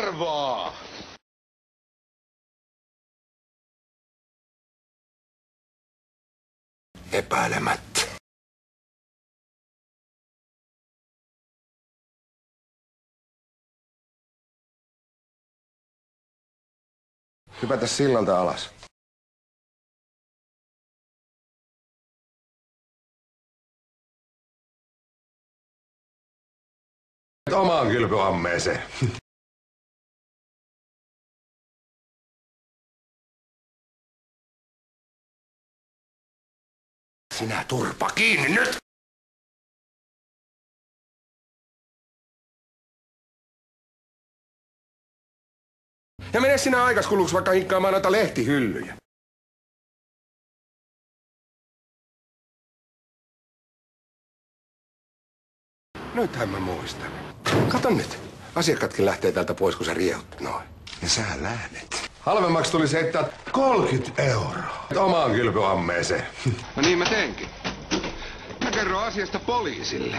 arvaa! Epäilemättä. Hypätä sillalta alas. Omaan kylpyammeeseen. Sinä turpa kiinni nyt! Ja mene sinä aikaskuluksi vaikka hinkkaamaan noita lehtihyllyjä. Nythän mä muistan. Kato nyt. Asiakkaatkin lähtee täältä pois, kun sä riehut noin. Ja sä lähdet. Halvemmaksi tulisi heittää 30 euroa. Omaan kylpyammeeseen. No niin mä teenkin. Mä kerron asiasta poliisille.